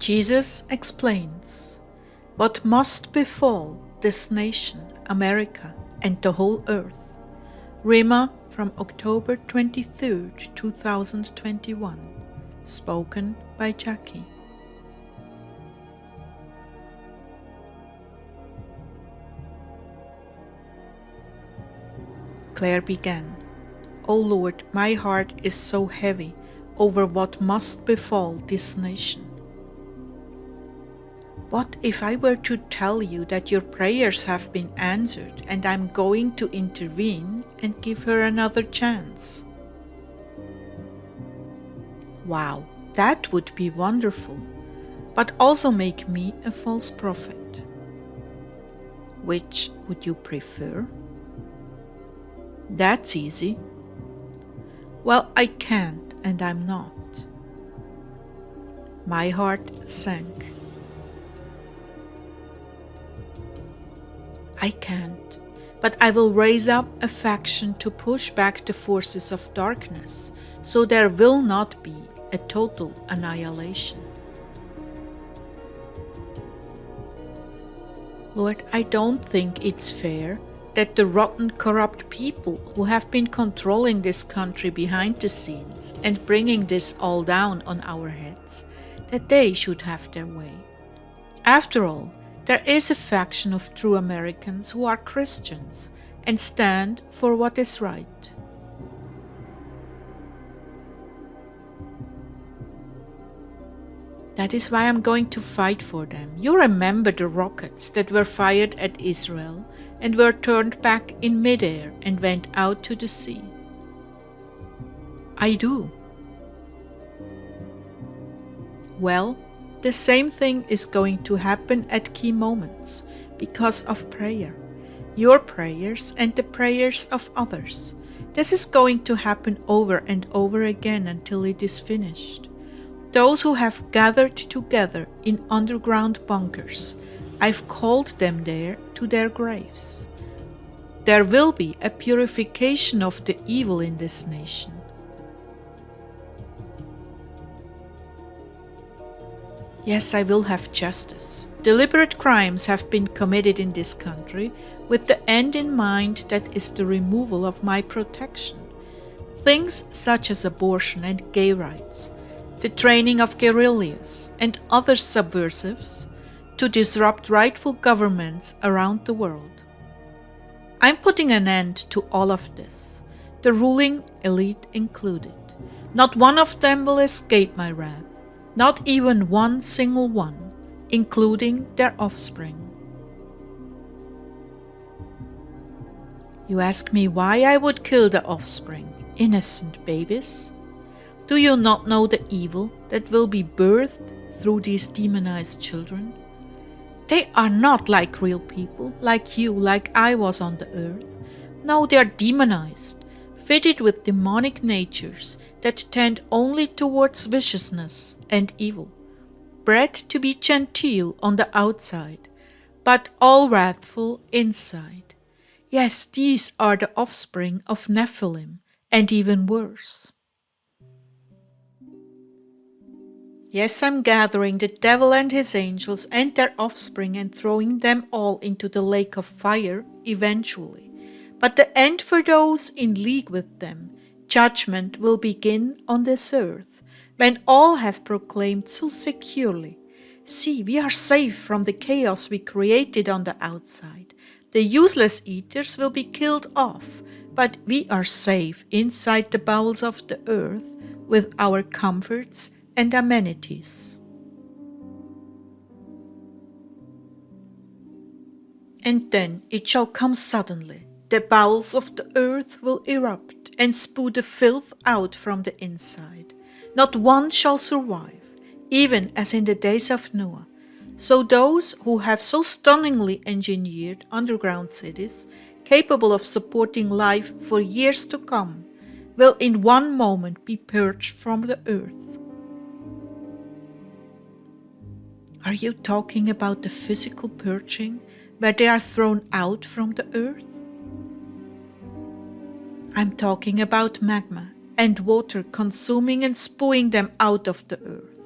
Jesus explains what must befall this nation, America, and the whole earth. Rhema from October 23rd, 2021, spoken by Jackie. Clare began, "O Lord, my heart is so heavy over what must befall this nation. What if I were to tell you that your prayers have been answered and I'm going to intervene and give her another chance? Wow, that would be wonderful, but also make me a false prophet. Which would you prefer? That's easy. Well, I can't and I'm not." My heart sank. I can't, but I will raise up a faction to push back the forces of darkness, so there will not be a total annihilation. Lord, I don't think it's fair that the rotten, corrupt people who have been controlling this country behind the scenes and bringing this all down on our heads, that they should have their way. After all, there is a faction of true Americans who are Christians and stand for what is right. That is why I'm going to fight for them. You remember the rockets that were fired at Israel and were turned back in midair and went out to the sea? I do. Well, the same thing is going to happen at key moments because of prayer. Your prayers and the prayers of others. This is going to happen over and over again until it is finished. Those who have gathered together in underground bunkers, I've called them there to their graves. There will be a purification of the evil in this nation. Yes, I will have justice. Deliberate crimes have been committed in this country with the end in mind that is the removal of my protection. Things such as abortion and gay rights, the training of guerrillas and other subversives to disrupt rightful governments around the world. I'm putting an end to all of this, the ruling elite included. Not one of them will escape my wrath. Not even one single one, including their offspring. You ask me why I would kill the offspring, innocent babies? Do you not know the evil that will be birthed through these demonized children? They are not like real people, like you, like I was on the earth. No, they are demonized, fitted with demonic natures that tend only towards viciousness and evil, bred to be genteel on the outside, but all wrathful inside. Yes, these are the offspring of Nephilim, and even worse. Yes, I'm gathering the devil and his angels and their offspring and throwing them all into the lake of fire eventually. But the end for those in league with them, judgment will begin on this earth, when all have proclaimed so securely, "See, we are safe from the chaos we created on the outside. The useless eaters will be killed off, but we are safe inside the bowels of the earth with our comforts and amenities." And then it shall come suddenly. The bowels of the earth will erupt and spew the filth out from the inside. Not one shall survive, even as in the days of Noah. So those who have so stunningly engineered underground cities, capable of supporting life for years to come, will in one moment be purged from the earth. Are you talking about the physical purging, where they are thrown out from the earth? I'm talking about magma and water consuming and spewing them out of the earth.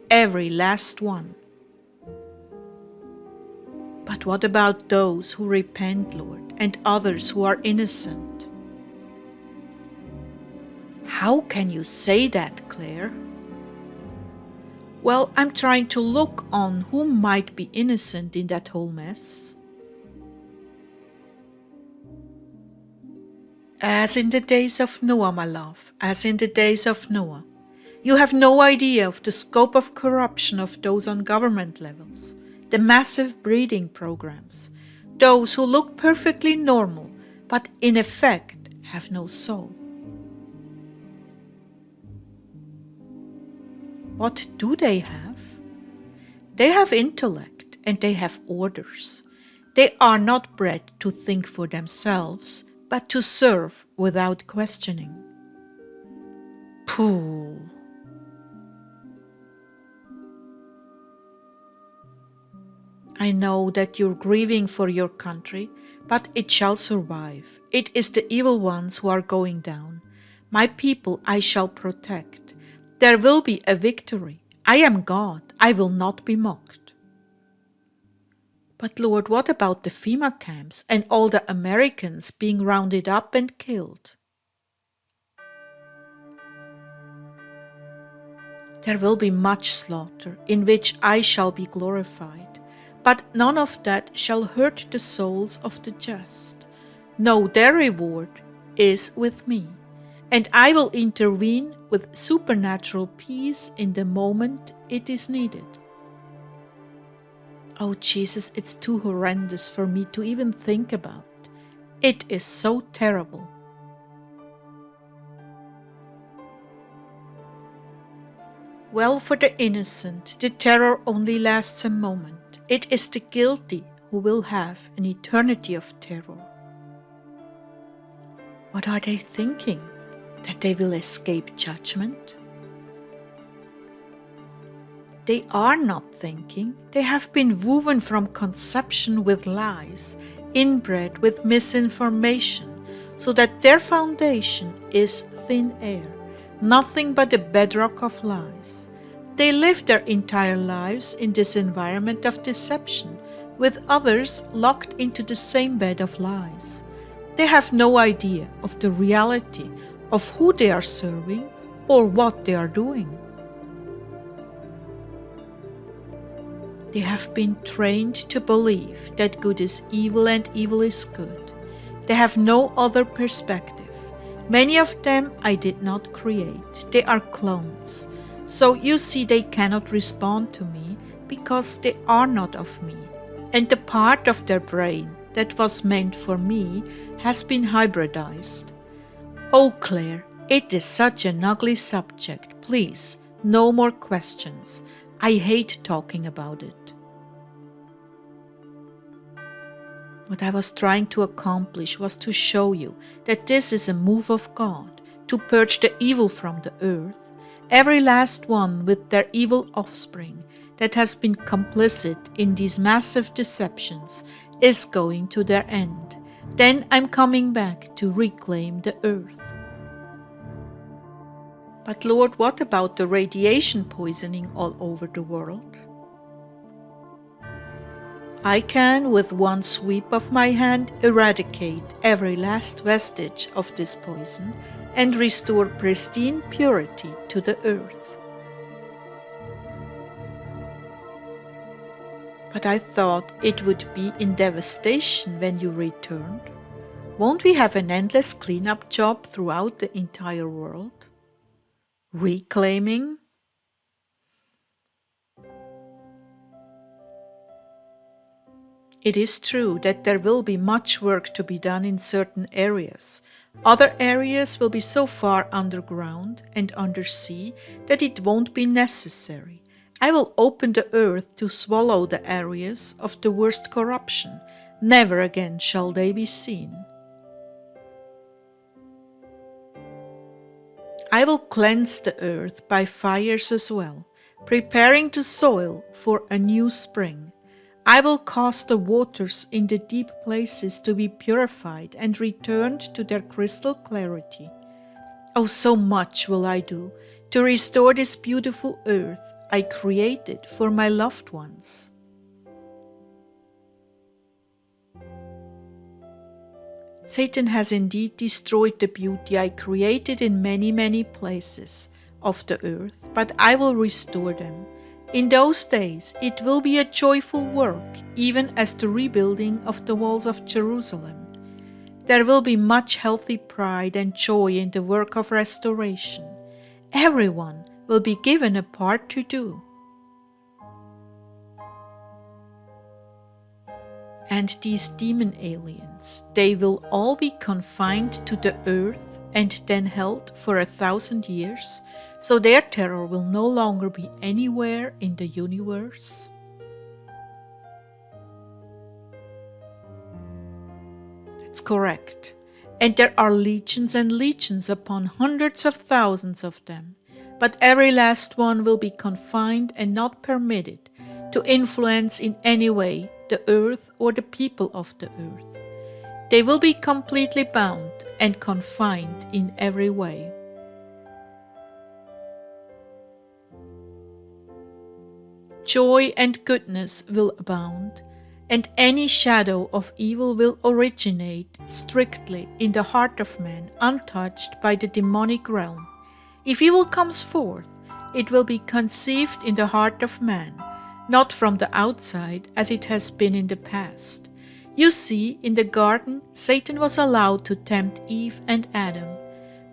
every last one. But what about those who repent, Lord, and others who are innocent? How can you say that, Clare? Well, I'm trying to look on who might be innocent in that whole mess. As in the days of Noah, my love, as in the days of Noah. You have no idea of the scope of corruption of those on government levels, the massive breeding programs, those who look perfectly normal, but in effect have no soul. What do they have? They have intellect and they have orders. They are not bred to think for themselves, but to serve without questioning. Pooh! I know that you're grieving for your country, but it shall survive. It is the evil ones who are going down. My people I shall protect. There will be a victory. I am God. I will not be mocked. But Lord, what about the FEMA camps and all the Americans being rounded up and killed? There will be much slaughter, in which I shall be glorified. But none of that shall hurt the souls of the just. No, their reward is with me, and I will intervene with supernatural peace in the moment it is needed. Oh Jesus, it's too horrendous for me to even think about. It is so terrible. Well, for the innocent, the terror only lasts a moment. It is the guilty who will have an eternity of terror. What are they thinking? That they will escape judgment? They are not thinking. They have been woven from conception with lies, inbred with misinformation, so that their foundation is thin air, nothing but a bedrock of lies. They live their entire lives in this environment of deception, with others locked into the same bed of lies. They have no idea of the reality of who they are serving or what they are doing. They have been trained to believe that good is evil and evil is good. They have no other perspective. Many of them I did not create. They are clones. So you see, they cannot respond to me because they are not of me. And the part of their brain that was meant for me has been hybridized. Oh, Clare, it is such an ugly subject. Please, no more questions. I hate talking about it. What I was trying to accomplish was to show you that this is a move of God to purge the evil from the earth, every last one with their evil offspring that has been complicit in these massive deceptions is going to their end. Then I'm coming back to reclaim the earth. But Lord, what about the radiation poisoning all over the world? I can, with one sweep of my hand, eradicate every last vestige of this poison and restore pristine purity to the earth. But I thought it would be in devastation when you returned. Won't we have an endless cleanup job throughout the entire world? Reclaiming? It is true that there will be much work to be done in certain areas. Other areas will be so far underground and undersea that it won't be necessary. I will open the earth to swallow the areas of the worst corruption. Never again shall they be seen. I will cleanse the earth by fires as well, preparing the soil for a new spring. I will cause the waters in the deep places to be purified and returned to their crystal clarity. Oh, so much will I do to restore this beautiful earth. I created for my loved ones. Satan has indeed destroyed the beauty I created in many, many places of the earth, but I will restore them. In those days it will be a joyful work, even as the rebuilding of the walls of Jerusalem. There will be much healthy pride and joy in the work of restoration. Everyone will be given a part to do. And these demon aliens, they will all be confined to the earth and then held for 1,000 years, so their terror will no longer be anywhere in the universe. That's correct. And there are legions and legions upon hundreds of thousands of them, but every last one will be confined and not permitted to influence in any way the earth or the people of the earth. They will be completely bound and confined in every way. Joy and goodness will abound, and any shadow of evil will originate strictly in the heart of man, untouched by the demonic realm. If evil comes forth, it will be conceived in the heart of man, not from the outside as it has been in the past. You see, in the garden, Satan was allowed to tempt Eve and Adam,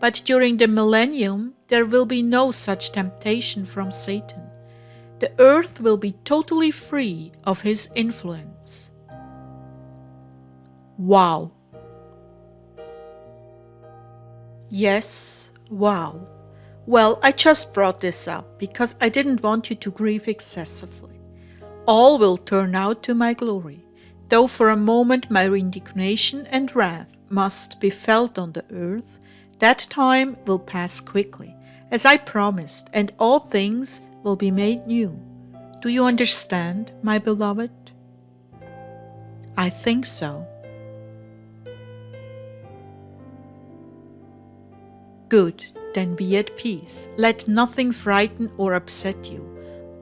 but during the millennium, there will be no such temptation from Satan. The earth will be totally free of his influence. Wow! Yes, wow. Well, I just brought this up because I didn't want you to grieve excessively. All will turn out to my glory, though for a moment my indignation and wrath must be felt on the earth. That time will pass quickly, as I promised, and all things will be made new. Do you understand, my beloved? I think so. Good, then be at peace. Let nothing frighten or upset you.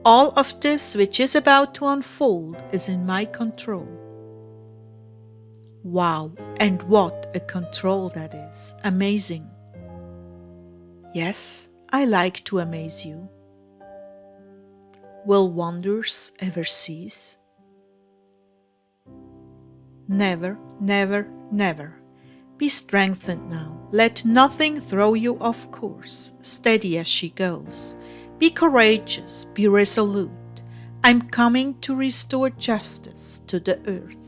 All of this which is about to unfold is in my control. Wow, and what a control that is. Amazing. Yes, I like to amaze you. Will wonders ever cease? Never, never, never. Be strengthened now. Let nothing throw you off course. Steady as she goes. Be courageous, be resolute. I'm coming to restore justice to the earth.